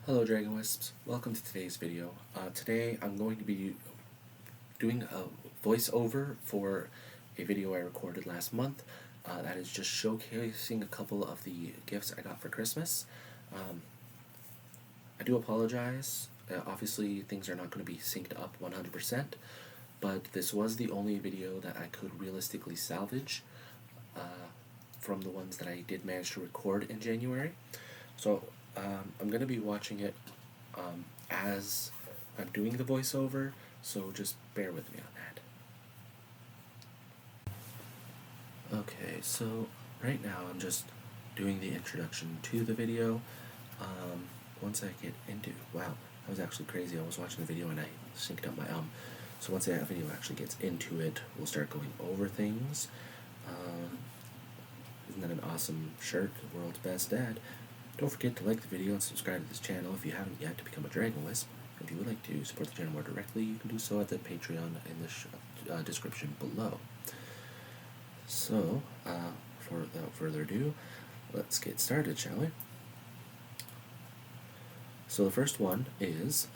Hello Dragon Wisps, welcome to today's video. Today I'm going to be doing a voiceover for a video I recorded last month that is just showcasing a couple of the gifts I got for Christmas. I do apologize, obviously things are not going to be synced up 100%, but this was the only video that I could realistically salvage from the ones that I did manage to record in January. So I'm going to be watching it as I'm doing the voiceover, so just bear with me on that. Okay, so right now I'm just doing the introduction to the video. Once I get into, wow, that was actually crazy. I was watching the video and I synced up my so once that video actually gets into it, we'll start going over things. Isn't that an awesome shirt? The world's best dad. Don't forget to like the video and subscribe to this channel if you haven't yet to become a Dragon Wisp. If you would like to support the channel more directly, you can do so at the Patreon in the description below. So, without further ado, let's get started, shall we? So the first one is,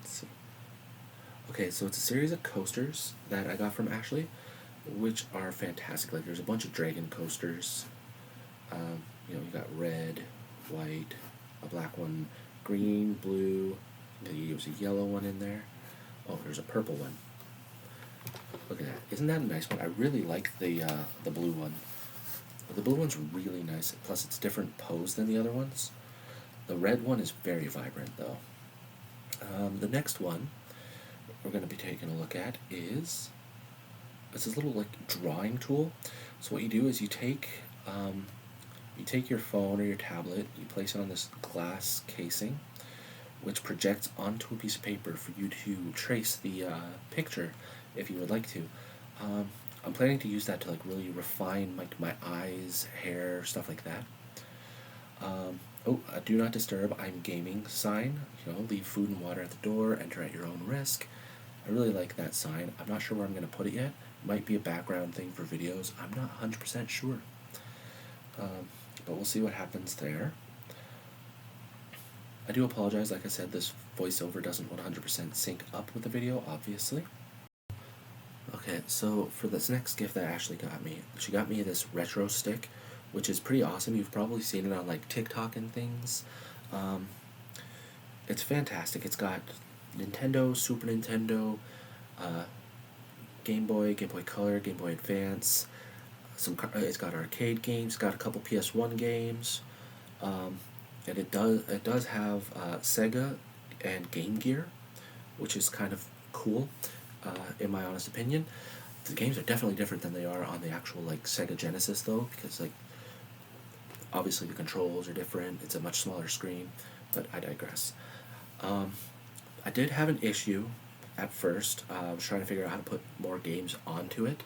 let's see. Okay, so it's a series of coasters that I got from Ashley, which are fantastic. Like, there's a bunch of dragon coasters. You got red, white, a black one, green, blue, there's a yellow one in there. Oh, there's a purple one. Look at that. Isn't that a nice one? I really like the blue one. The blue one's really nice, plus it's different pose than the other ones. The red one is very vibrant, though. The next one we're going to be taking a look at is it's this little drawing tool. So what you do is you take your phone or your tablet, you place it on this glass casing, which projects onto a piece of paper for you to trace the picture if you would like to. I'm planning to use that to really refine my eyes, hair, stuff like that. A do not disturb, I'm gaming sign. Leave food and water at the door, enter at your own risk. I really like that sign. I'm not sure where I'm going to put it yet. It might be a background thing for videos. I'm not 100% sure. But we'll see what happens there. I do apologize, like I said, this voiceover doesn't 100% sync up with the video, obviously. Okay, so for this next gift that Ashley got me, she got me this retro stick, which is pretty awesome. You've probably seen it on TikTok and things. It's fantastic. It's got Nintendo, Super Nintendo, Game Boy Color, Game Boy Advance. It's got arcade games. Got a couple PS1 games, and it does have Sega and Game Gear, which is kind of cool, in my honest opinion. The games are definitely different than they are on the actual Sega Genesis, though, because obviously the controls are different. It's a much smaller screen, but I digress. I did have an issue at first. I was trying to figure out how to put more games onto it.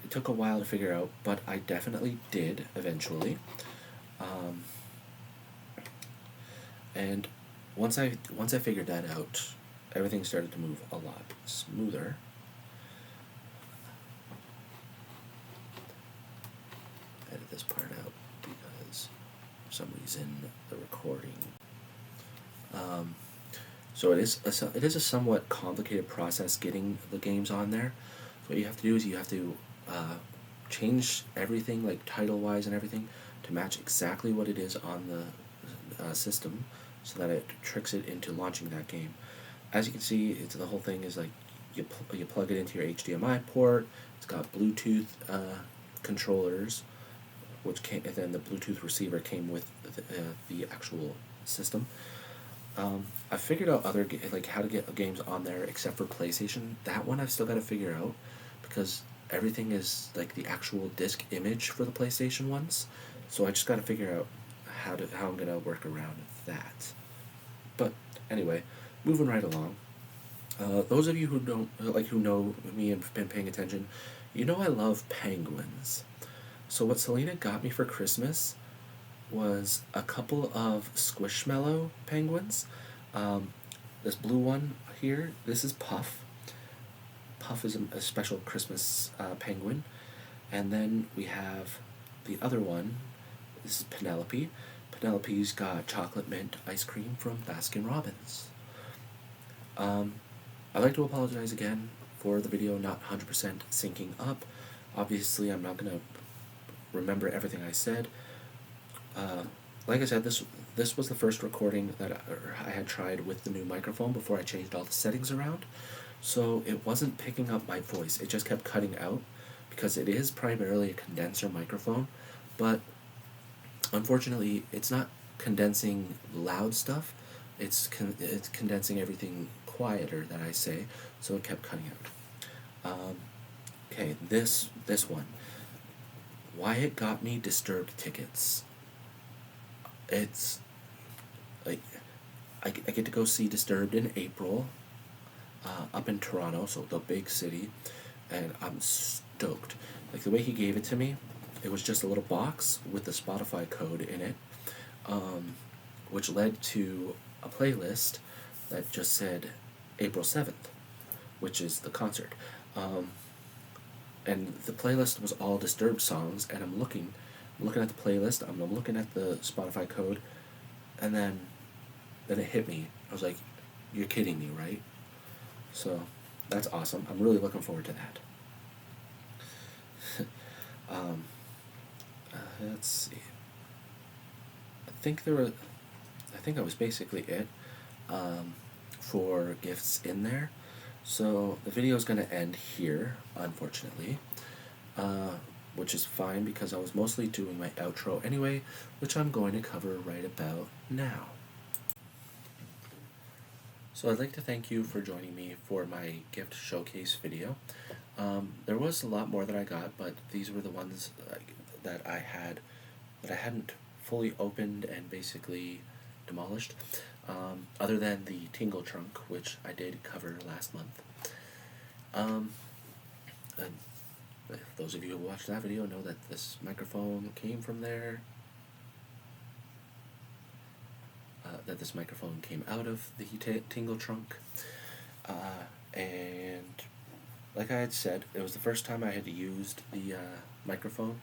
It took a while to figure out, but I definitely did eventually. And once I figured that out, everything started to move a lot smoother. Edit this part out because for some reason the recording. So it is a somewhat complicated process getting the games on there. So what you have to do is you have to change everything, title-wise and everything, to match exactly what it is on the system, so that it tricks it into launching that game. As you can see, the whole thing is you plug it into your HDMI port. It's got Bluetooth controllers, and then the Bluetooth receiver came with the actual system. I figured out how to get games on there except for PlayStation. That one I've still got to figure out, because everything is the actual disc image for the PlayStation ones. So I just got to figure out how I'm gonna work around that. But anyway, moving right along. Those of you who know me and have been paying attention, I love penguins. So what Selena got me for Christmas was a couple of Squishmallow penguins. This blue one here, this is Puff. Puff is a special Christmas penguin. And then we have the other one, this is Penelope. Penelope's got chocolate mint ice cream from Baskin Robbins. I'd like to apologize again for the video not 100% syncing up. Obviously, I'm not going to remember everything I said. Like I said, this was the first recording that I had tried with the new microphone before I changed all the settings around. So it wasn't picking up my voice. It just kept cutting out because it is primarily a condenser microphone, but unfortunately it's not condensing loud stuff. It's condensing everything quieter that I say, so it kept cutting out. Okay, this one. Wyatt got me Disturbed tickets. It's like I get to go see Disturbed in April, up in Toronto, so the big city, and I'm stoked. Like the way he gave it to me, it was just a little box with the Spotify code in it, which led to a playlist that just said April 7th, which is the concert. And the playlist was all Disturbed songs, and I'm looking at the playlist, I'm looking at the Spotify code, and then it hit me. I was like, you're kidding me, right? So that's awesome. I'm really looking forward to that. Let's see. I think that was basically it for gifts in there. So the video is going to end here, unfortunately, which is fine because I was mostly doing my outro anyway, which I'm going to cover right about now. So I'd like to thank you for joining me for my gift showcase video. There was a lot more that I got, but these were the ones that I hadn't fully opened and basically demolished, other than the Tingle Trunk, which I did cover last month. And those of you who watched that video know that this microphone came from there, that this microphone came out of the Tingle Trunk, and like I had said, it was the first time I had used the microphone,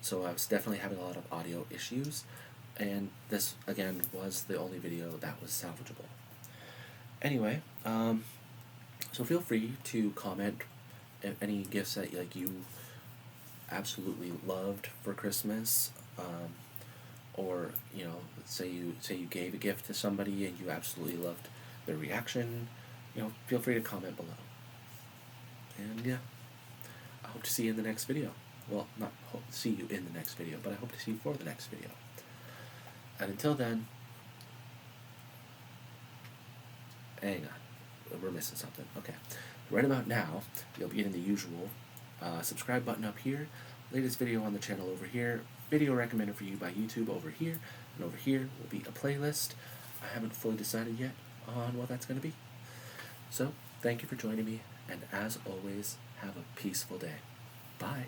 so I was definitely having a lot of audio issues, and this again was the only video that was salvageable. Anyway, so feel free to comment any gifts that you absolutely loved for Christmas, or say you gave a gift to somebody and you absolutely loved their reaction. Feel free to comment below. And yeah, I hope to see you in the next video. Well, not hope to see you in the next video, but I hope to see you for the next video. And until then, hang on, we're missing something. Okay, right about now, you'll be getting the usual subscribe button up here, latest video on the channel over here, video recommended for you by YouTube over here, and over here will be a playlist. I haven't fully decided yet on what that's going to be. So, thank you for joining me, and as always, have a peaceful day. Bye.